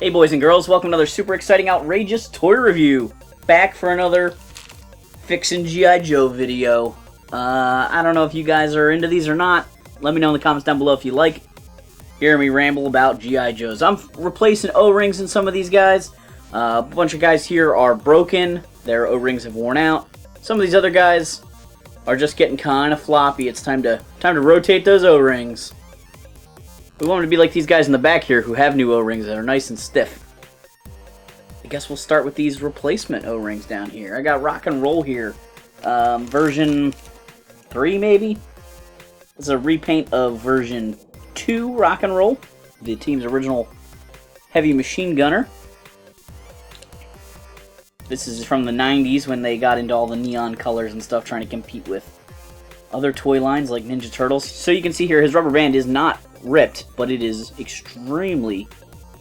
Hey boys and girls, welcome to another super exciting, outrageous toy review. Back for another Fixin' G.I. Joe video. I don't know if you guys are into these or not. Let me know in the comments down below if you like hearing me ramble about G.I. Joes. I'm replacing O-rings in some of these guys. A bunch of guys here are broken. Their O-rings have worn out. Some of these other guys are just getting kind of floppy. It's time to rotate those O-rings. We want them to be like these guys in the back here who have new O-rings that are nice and stiff. I guess we'll start with these replacement O-rings down here. I got Rock and Roll here. Version 3 maybe? This is a repaint of version 2 Rock and Roll. The team's original heavy machine gunner. This is from the 90s when they got into all the neon colors and stuff, trying to compete with other toy lines like Ninja Turtles. So you can see here his rubber band is not ripped, but it is extremely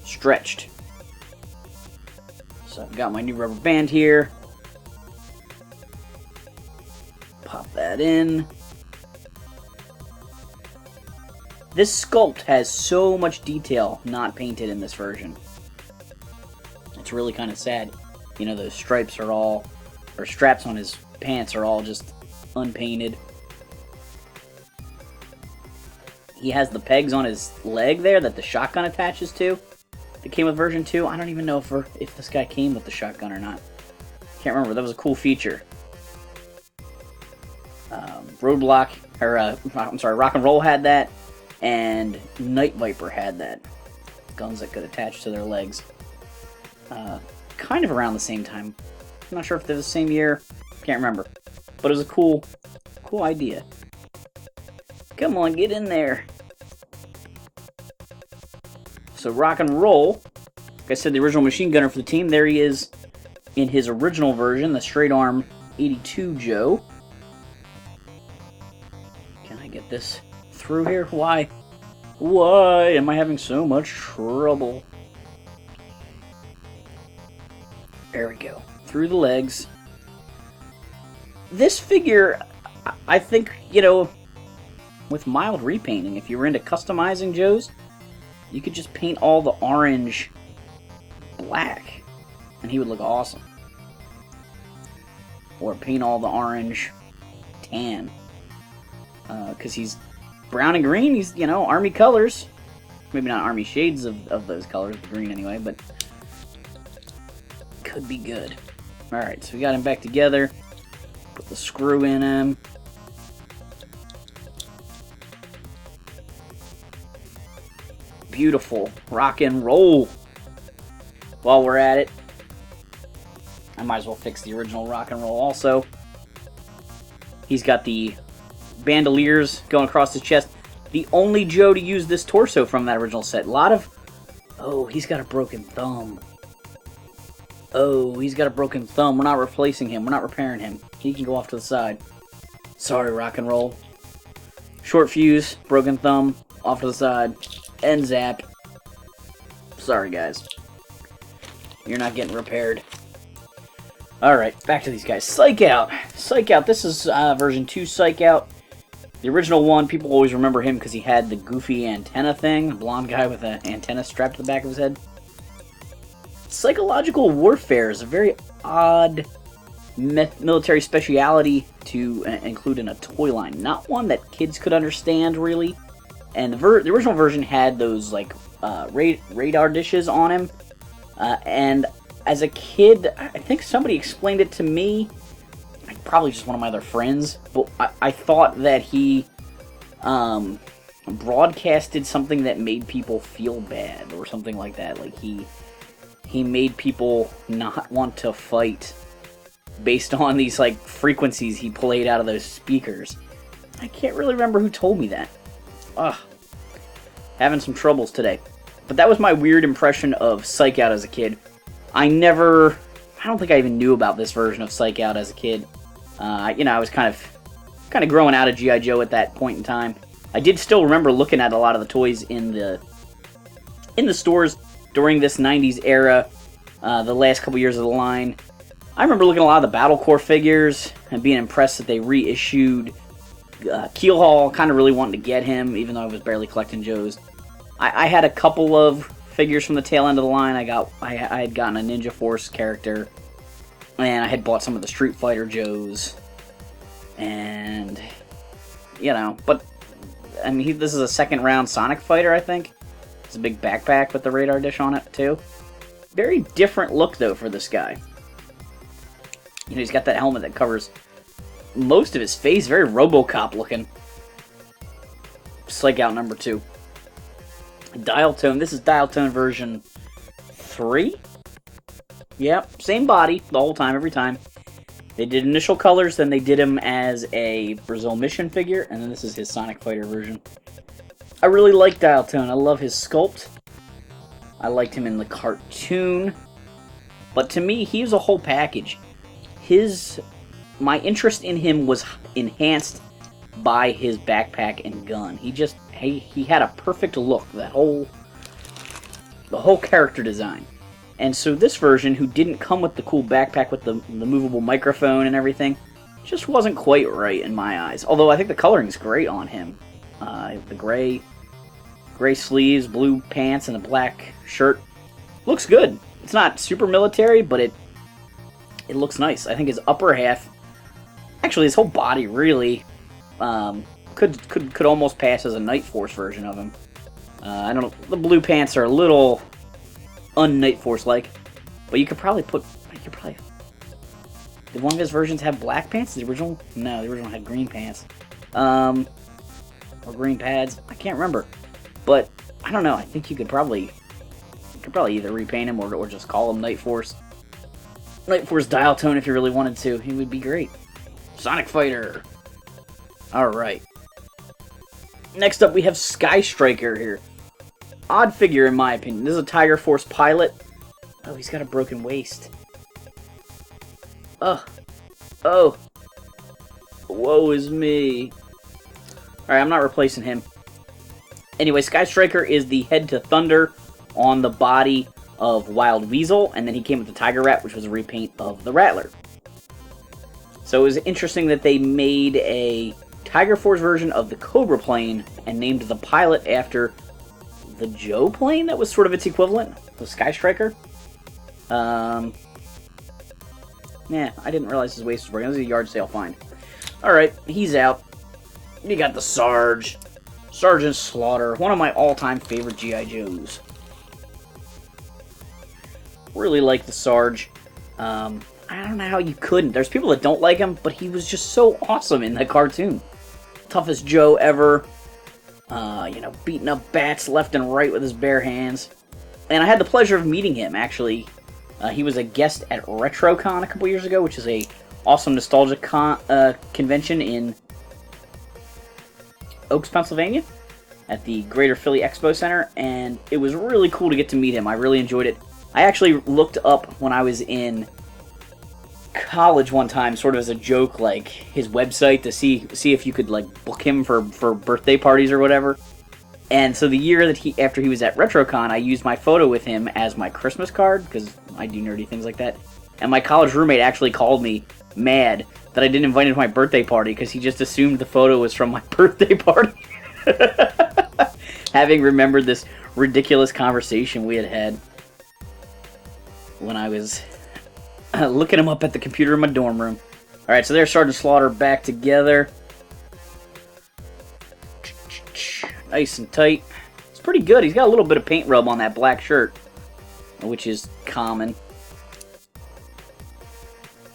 stretched. So I've got my new rubber band here. Pop that in. This sculpt has so much detail not painted in this version. It's really kind of sad. You know, those stripes are all, or straps on his pants are all just unpainted. He has the pegs on his leg there that the shotgun attaches to. That came with version 2. I don't even know if this guy came with the shotgun or not. Can't remember. That was a cool feature. Roadblock, or I'm sorry, Rock and Roll had that, and Night Viper had that. Guns that could attach to their legs. Kind of around the same time. I'm not sure if they're the same year. Can't remember. But it was a cool idea. Come on, get in there. So Rock and Roll, like I said, the original machine gunner for the team. There he is in his original version, the straight arm 82 Joe. Can I get this through here? Why am I having so much trouble? There we go. Through the legs. This figure, I think, you know, with mild repainting, if you were into customizing Joes, you could just paint all the orange black, and he would look awesome. Or paint all the orange tan. Because he's brown and green, he's, you know, army colors. Maybe not army shades of those colors, the green anyway, but could be good. Alright, so we got him back together. Put the screw in him. Beautiful Rock and Roll. While we're at it, I might as well fix the original Rock and Roll also. He's got the bandoliers going across his chest. The only Joe to use this torso from that original set. A lot of... Oh, he's got a broken thumb. Oh, he's got a broken thumb. We're not replacing him. We're not repairing him. He can go off to the side. Sorry, Rock and Roll. Short fuse, broken thumb, off to the side. And zap. Sorry, guys. You're not getting repaired. Alright, back to these guys. Psychout. Psychout. This is version 2 Psychout. The original one, people always remember him because he had the goofy antenna thing. A blonde guy with an antenna strapped to the back of his head. Psychological warfare is a very odd military speciality to include in a toy line. Not one that kids could understand, really. And the original version had those, like, radar dishes on him. And as a kid, I think somebody explained it to me. Probably just one of my other friends. But I thought that he broadcasted something that made people feel bad or something like that. Like, he made people not want to fight based on these, like, frequencies he played out of those speakers. I can't really remember who told me that. Ugh. Having some troubles today. But that was my weird impression of Psychout as a kid. I don't think I even knew about this version of Psychout as a kid. You know, I was kind of growing out of G.I. Joe at that point in time. I did still remember looking at a lot of the toys in the stores during this 90s era, the last couple years of the line. I remember looking at a lot of the Battle Corps figures and being impressed that they reissued Keelhaul, kind of really wanting to get him, even though I was barely collecting Joes. I had a couple of figures from the tail end of the line. I had gotten a Ninja Force character, and I had bought some of the Street Fighter Joes, and you know, but I mean, this is a second round Sonic fighter, I think. It's a big backpack with the radar dish on it too. Very different look though for this guy. You know, he's got that helmet that covers most of his face, very RoboCop looking. Psychout number 2. Dial tone. This is dial tone version 3. Yep, same body the whole time, every time. They did initial colors, then they did him as a Brazil Mission figure, and then this is his Sonic Fighter version. I really like dial tone. I love his sculpt. I liked him in the cartoon. But to me, he's a whole package. My interest in him was enhanced by his backpack and gun. He had a perfect look, the whole character design. And so this version, who didn't come with the cool backpack with the movable microphone and everything, just wasn't quite right in my eyes. Although I think the coloring's great on him. The gray sleeves, blue pants, and a black shirt. Looks good. It's not super military, but it looks nice. I think his upper half, actually his whole body really, could almost pass as a Night Force version of him. I don't know, the blue pants are a little un-Night Force-like, but did one of his versions have black pants? The original? No, the original had green pants. Or green pads. I can't remember. But, I don't know, I think you could probably either repaint him or just call him Night Force. Night Force dial tone if you really wanted to. He would be great. Sonic Fighter. Alright. Next up we have Sky Striker here. Odd figure in my opinion. This is a Tiger Force pilot. Oh, he's got a broken waist. Ugh. Oh. Woe is me. Alright, I'm not replacing him. Anyway, Sky Striker is the head to Thunder on the body of Wild Weasel, and then he came with the Tiger Rat, which was a repaint of the Rattler. So it was interesting that they made a Tiger Force version of the Cobra plane and named the pilot after the Joe plane that was sort of its equivalent, the Sky Striker. Yeah, I didn't realize his waist was broken. It was a yard sale find. Alright, he's out. You got the Sarge. Sergeant Slaughter, one of my all-time favorite G.I. Joes. Really like the Sarge. I don't know how you couldn't. There's people that don't like him, but he was just so awesome in the cartoon. Toughest Joe ever. You know, beating up bats left and right with his bare hands. And I had the pleasure of meeting him, actually. He was a guest at RetroCon a couple years ago, which is a awesome nostalgia convention in Oaks, Pennsylvania, at the Greater Philly Expo Center, and it was really cool to get to meet him. I really enjoyed it. I actually looked up when I was in college one time, sort of as a joke, like his website to see if you could like book him for birthday parties or whatever. And so the year that after he was at RetroCon, I used my photo with him as my Christmas card, because I do nerdy things like that. And my college roommate actually called me mad that I didn't invite him to my birthday party, because he just assumed the photo was from my birthday party. Having remembered this ridiculous conversation we had had when I was looking him up at the computer in my dorm room. Alright, so there's Sergeant Slaughter back together. Nice and tight. It's pretty good. He's got a little bit of paint rub on that black shirt, which is common.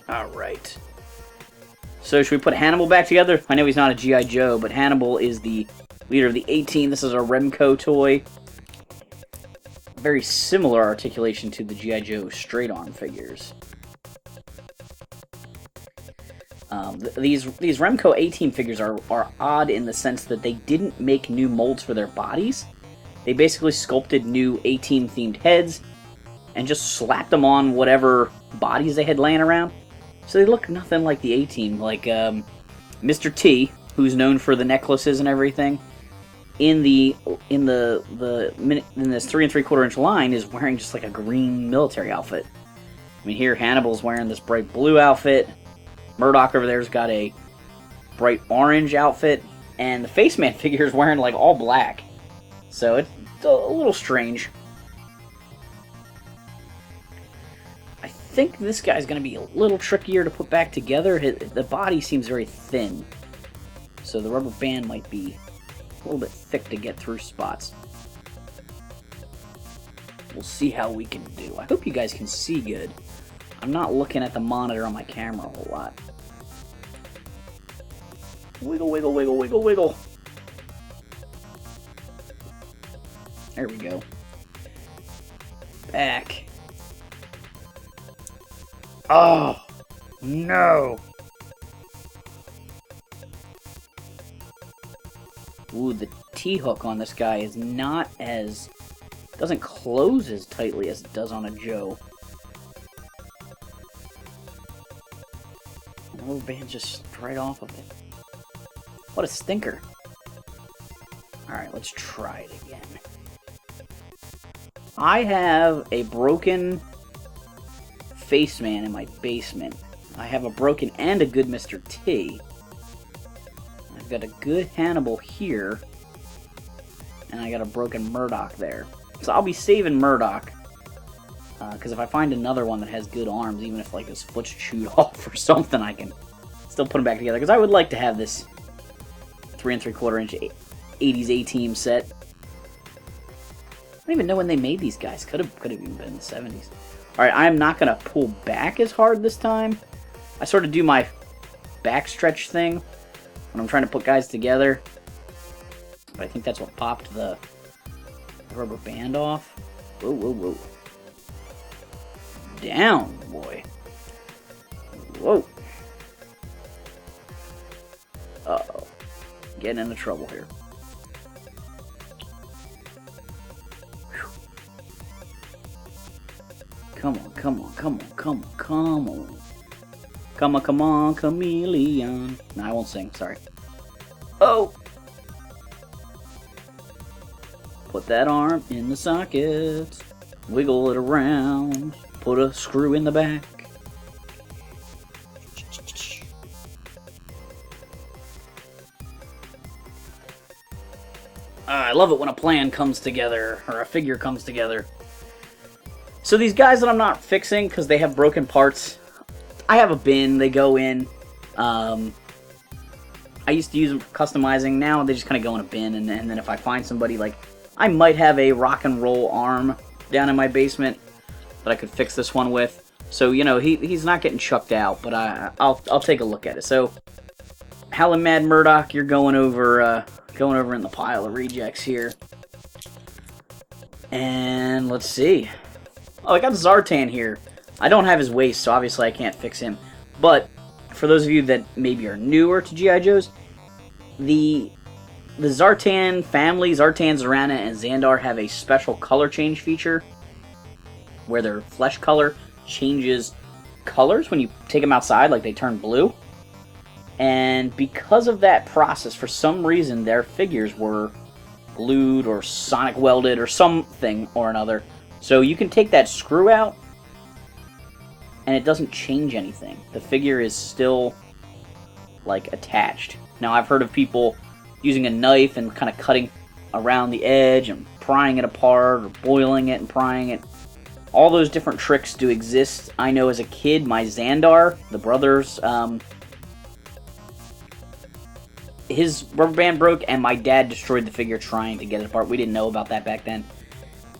Alright. So should we put Hannibal back together? I know he's not a G.I. Joe, but Hannibal is the leader of the A-Team. This is a Remco toy. Very similar articulation to the G.I. Joe straight arm figures. These Remco A-Team figures are odd in the sense that they didn't make new molds for their bodies. They basically sculpted new A-Team themed heads and just slapped them on whatever bodies they had laying around. So they look nothing like the A-Team. Like Mr. T, who's known for the necklaces and everything, in this 3 3/4 inch line is wearing just like a green military outfit. I mean, here Hannibal's wearing this bright blue outfit. Murdoch over there's got a bright orange outfit, and the Faceman figure is wearing like all black. So it's a little strange. think this guy's going to be a little trickier to put back together. The body seems very thin, so the rubber band might be a little bit thick to get through spots. We'll see how we can do. I hope you guys can see good. I'm not looking at the monitor on my camera a whole lot. Wiggle, wiggle, wiggle, wiggle, wiggle. There we go. Back. Oh, no. Ooh, the T-hook on this guy is not as... doesn't close as tightly as it does on a Joe. The rubber band just right off of it. What a stinker. Alright, let's try it again. I have a broken Faceman in my basement. I have a broken and a good Mr. T. I've got a good Hannibal here. And I got a broken Murdoch there. So I'll be saving Murdoch. Because if I find another one that has good arms, even if like his foot's chewed off or something, I can still put them back together. Because I would like to have this 3 3/4 inch 80s A-Team set. I don't even know when they made these guys. Could have even been in the 70s. Alright, I'm not going to pull back as hard this time. I sort of do my backstretch thing when I'm trying to put guys together. But I think that's what popped the rubber band off. Whoa, whoa, whoa. Down, boy. Whoa. Uh-oh. Getting into trouble here. Whew. Come on, come on, come on, come on, come on. Come on, come on, chameleon. No, I won't sing, sorry. Oh! Put that arm in the socket. Wiggle it around. Put a screw in the back. I love it when a plan comes together, or a figure comes together. So these guys that I'm not fixing, because they have broken parts, I have a bin, they go in. I used to use them for customizing, now they just kind of go in a bin, and then if I find somebody, like, I might have a rock and roll arm down in my basement that I could fix this one with. So, you know, he's not getting chucked out, but I'll take a look at it. So, Howlin' Mad Murdoch, you're going over in the pile of rejects here. And let's see. Oh, I got Zartan here. I don't have his waist, so obviously I can't fix him. But for those of you that maybe are newer to G.I. Joes, the Zartan family, Zartan, Zarana, and Xandar have a special color change feature where their flesh color changes colors when you take them outside, like they turn blue. And because of that process, for some reason, their figures were glued or sonic welded or something or another. So you can take that screw out, and it doesn't change anything. The figure is still, like, attached. Now, I've heard of people using a knife and kind of cutting around the edge and prying it apart, or boiling it and prying it. All those different tricks do exist. I know as a kid, my Xandar, the brothers, his rubber band broke, and my dad destroyed the figure trying to get it apart. We didn't know about that back then.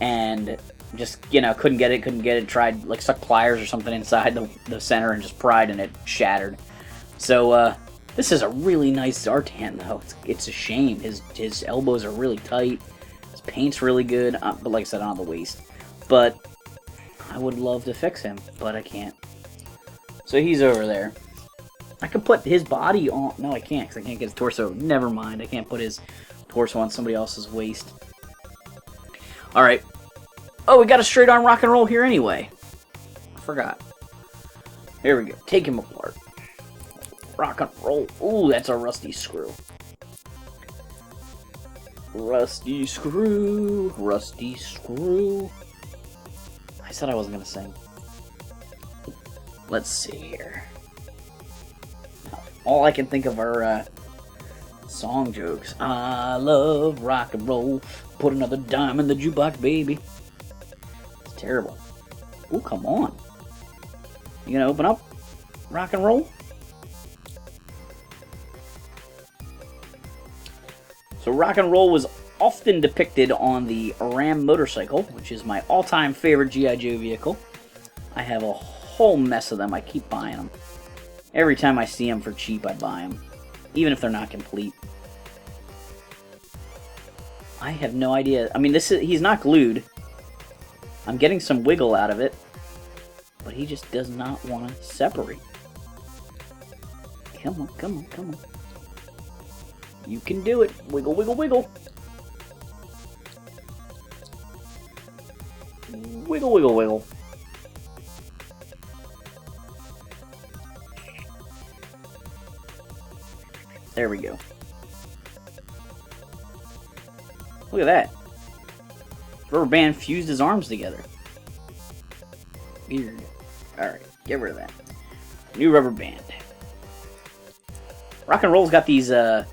And just, you know, couldn't get it. Tried, like, stuck pliers or something inside the center and just pried, and it shattered. So, this is a really nice Zartan, though. It's a shame. His elbows are really tight. His paint's really good. But like I said, on the waist. But I would love to fix him, but I can't. So he's over there. I could put his body on... No, I can't, because I can't get his torso. Never mind. I can't put his torso on somebody else's waist. Alright. Oh, we got a straight arm rock and roll here anyway. I forgot. Here we go. Take him apart. Rock and roll. Ooh, that's a rusty screw. Rusty screw. Rusty screw. I said I wasn't going to sing. Let's see here. All I can think of are song jokes. I love rock and roll. Put another dime in the jukebox, baby. It's terrible. Ooh, come on. You gonna open up? Rock and roll? So rock and roll was often depicted on the Ram motorcycle, which is my all-time favorite G.I. Joe vehicle. I have a whole mess of them. I keep buying them. Every time I see them for cheap, I buy them. Even if they're not complete. I have no idea. I mean, he's not glued. I'm getting some wiggle out of it. But he just does not want to separate. Come on, come on, come on. You can do it. Wiggle, wiggle, wiggle. Wiggle, wiggle, wiggle. There we go. Look at that. Rubber band fused his arms together. Weird. Alright, get rid of that. New rubber band. Rock and Roll's got these little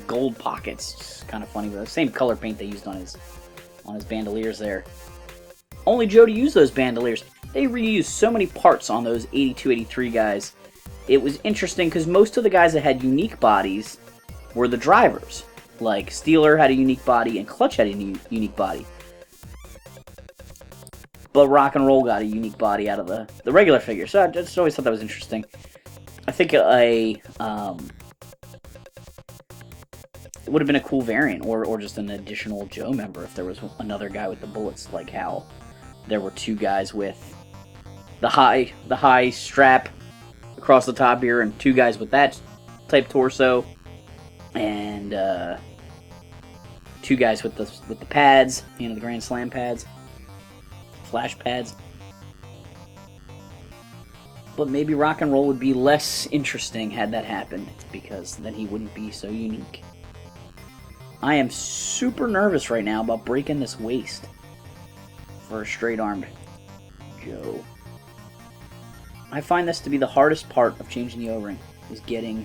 gold pockets. It's kind of funny, but the same color paint they used on his bandoliers there. Only Joe to use those bandoliers. They reused so many parts on those 82, 83 guys. It was interesting because most of the guys that had unique bodies were the drivers. Like Steeler had a unique body and Clutch had a unique body. But Rock and Roll got a unique body out of the regular figure. So I just always thought that was interesting. I think it would have been a cool variant, or just an additional Joe member if there was another guy with the bullets, like how there were two guys with the high strap across the top here, and two guys with that type torso, and two guys with the pads, you know, the Grand Slam pads, flash pads. But maybe Rock and Roll would be less interesting had that happened, because then he wouldn't be so unique. I am super nervous right now about breaking this waist for a straight-armed Joe. I find this to be the hardest part of changing the O-ring, is getting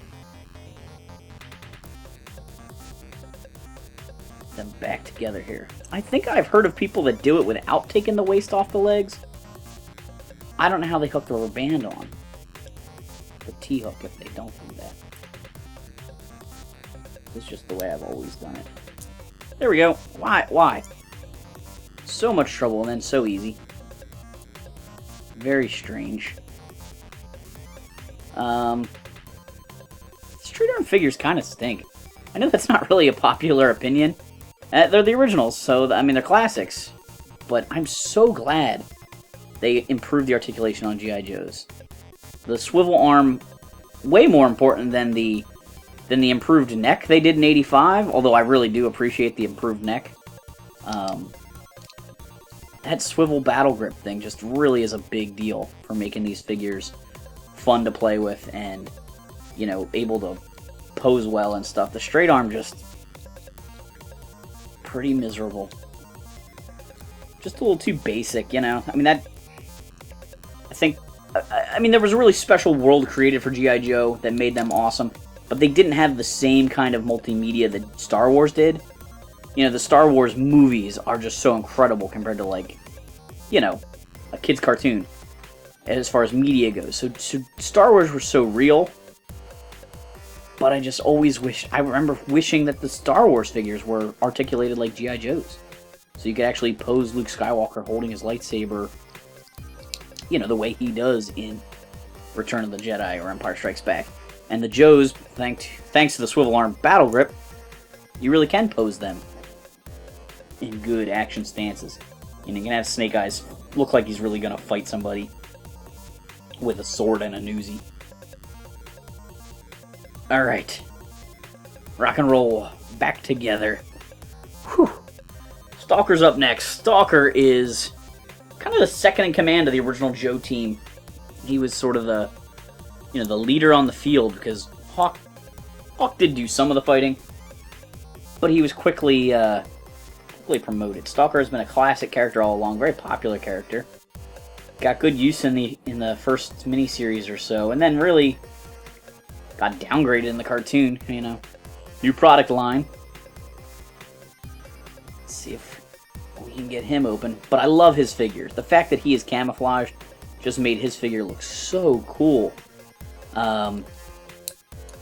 them back together here. I think I've heard of people that do it without taking the waist off the legs. I don't know how they hook the rubber band on the T-hook if they don't do that. It's just the way I've always done it. There we go. Why? So much trouble and then so easy. Very strange. Straight arm figures kind of stink. I know that's not really a popular opinion. They're the originals, so I mean they're classics. But I'm so glad they improved the articulation on G.I. Joes. The swivel arm, way more important than the improved neck they did in '85, although I really do appreciate the improved neck. That swivel battle grip thing just really is a big deal for making these figures fun to play with and, you know, able to pose well and stuff. The straight arm just pretty miserable. Just a little too basic, you know? I mean, I mean, there was a really special world created for G.I. Joe that made them awesome, but they didn't have the same kind of multimedia that Star Wars did. You know, the Star Wars movies are just so incredible compared to, like, you know, a kid's cartoon as far as media goes. So Star Wars was so real, but I just always I remember wishing that the Star Wars figures were articulated like G.I. Joes. So you could actually pose Luke Skywalker holding his lightsaber, you know, the way he does in Return of the Jedi or Empire Strikes Back. And the Joes, thanks to the swivel arm battle grip, you really can pose them in good action stances. And you can have Snake Eyes look like he's really going to fight somebody with a sword and a Uzi. Alright. Rock and Roll back together. Whew. Stalker's up next. Stalker is kind of the second in command of the original Joe team. He was sort of the, you know, the leader on the field, because Hawk did do some of the fighting, but he was quickly promoted. Stalker has been a classic character all along, very popular character. Got good use in the first miniseries or so, and then really got downgraded in the cartoon, you know. New product line. Let's see if we can get him open. But I love his figure. The fact that he is camouflaged just made his figure look so cool.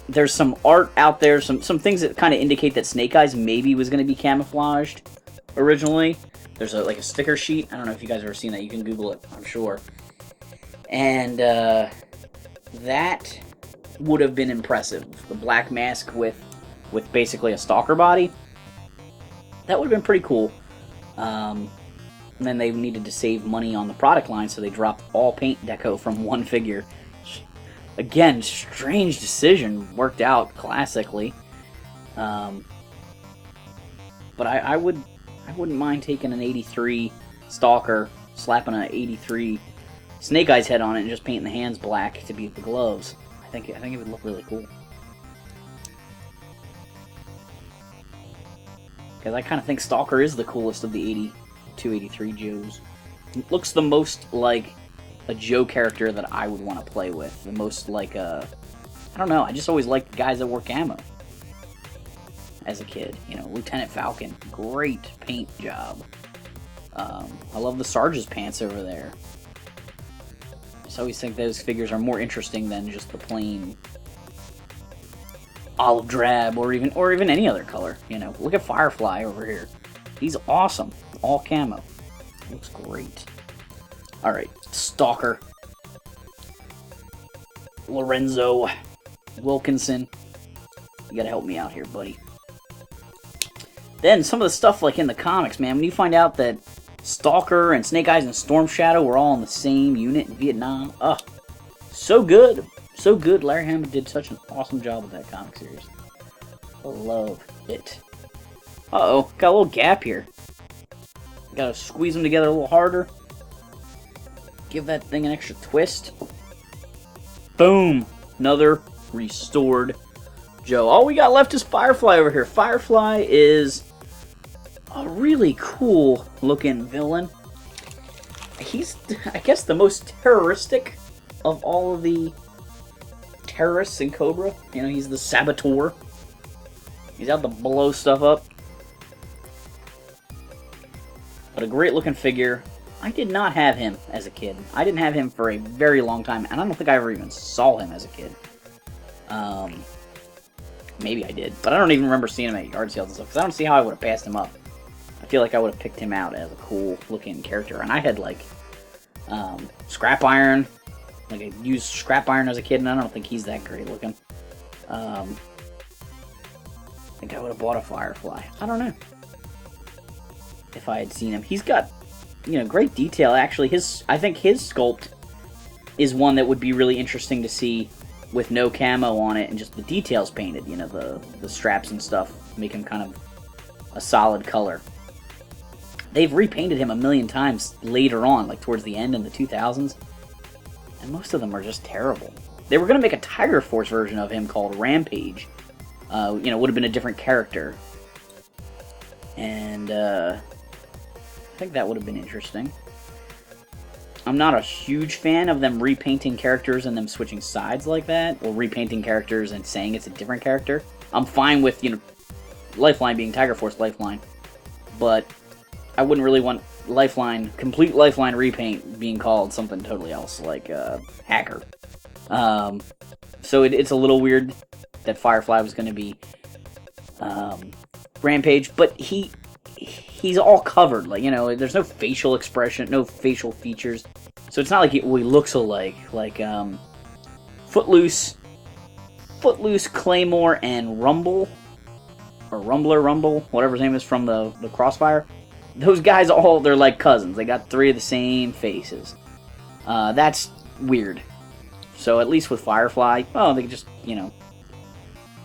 There's some art out there, some things that kind of indicate that Snake Eyes maybe was going to be camouflaged originally. There's like a sticker sheet. I don't know if you guys have ever seen that. You can Google it, I'm sure. And that would have been impressive. The black mask with basically a Stalker body. That would have been pretty cool. And then they needed to save money on the product line, so they dropped all paint deco from one figure. Again, strange decision. Worked out classically. But I wouldn't mind taking an 83 Stalker, slapping an 83 Snake Eyes head on it, and just painting the hands black to be the gloves. I think it would look really cool. Because I kind of think Stalker is the coolest of the 82, 83 Joes. It looks the most like a Joe character that I would want to play with. The most like a... I don't know, I just always liked guys that wore camo. As a kid, you know, Lieutenant Falcon, great paint job. I love the Sarge's pants over there. I just always think those figures are more interesting than just the plain olive drab or even any other color. You know, look at Firefly over here. He's awesome, all camo. Looks great. All right, Stalker, Lorenzo Wilkinson. You gotta help me out here, buddy. Then some of the stuff like in the comics, man, when you find out that Stalker and Snake Eyes and Storm Shadow were all in the same unit in Vietnam, so good. So good. Larry Hammond did such an awesome job with that comic series. I love it. Uh-oh, got a little gap here. Gotta squeeze them together a little harder. Give that thing an extra twist. Boom! Another restored Joe. All we got left is Firefly over here. Firefly is a really cool looking villain. He's, I guess, the most terroristic of all of the terrorists in Cobra. You know, he's the saboteur. He's out to blow stuff up. But a great looking figure. I did not have him as a kid. I didn't have him for a very long time, and I don't think I ever even saw him as a kid. Maybe I did, but I don't even remember seeing him at yard sales and stuff, because I don't see how I would have passed him up. I feel like I would have picked him out as a cool looking character, and I had like scrap iron. Like I used scrap iron as a kid, and I don't think he's that great looking. I think I would have bought a Firefly. I don't know if I had seen him. He's got, you know, great detail. Actually, I think his sculpt is one that would be really interesting to see with no camo on it and just the details painted. You know, the straps and stuff make him kind of a solid color. They've repainted him a million times later on, like towards the end in the 2000s, and most of them are just terrible. They were going to make a Tiger Force version of him called Rampage. You know, would have been a different character. And I think that would have been interesting. I'm not a huge fan of them repainting characters and them switching sides like that, or repainting characters and saying it's a different character. I'm fine with, you know, Lifeline being Tiger Force Lifeline, but I wouldn't really want Lifeline, complete Lifeline repaint being called something totally else, like Hacker. So it's a little weird that Firefly was going to be Rampage, but he's all covered, like, you know, there's no facial expression, no facial features, so it's not like we look alike. Like Footloose, Claymore, and Rumble, or Rumble, whatever his name is from the Crossfire. Those guys they're like cousins. They got three of the same faces. That's weird. So at least with Firefly, well, they just, you know,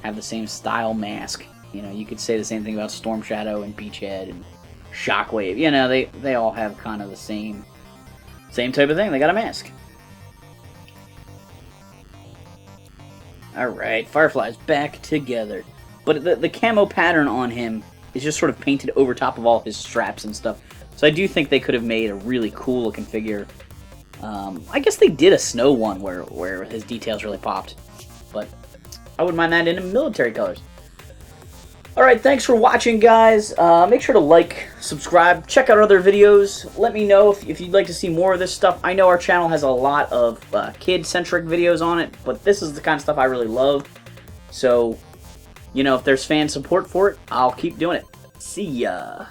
have the same style mask. You know, you could say the same thing about Storm Shadow and Beachhead and Shockwave. You know, they all have kind of the same type of thing. They got a mask. Alright, Firefly's back together. But the camo pattern on him is just sort of painted over top of all his straps and stuff. So I do think they could have made a really cool looking figure. I guess they did a snow one where his details really popped. But I wouldn't mind that in military colors. Alright, thanks for watching, guys. Make sure to like, subscribe, check out other videos. Let me know if you'd like to see more of this stuff. I know our channel has a lot of kid-centric videos on it, but this is the kind of stuff I really love. So, you know, if there's fan support for it, I'll keep doing it. See ya!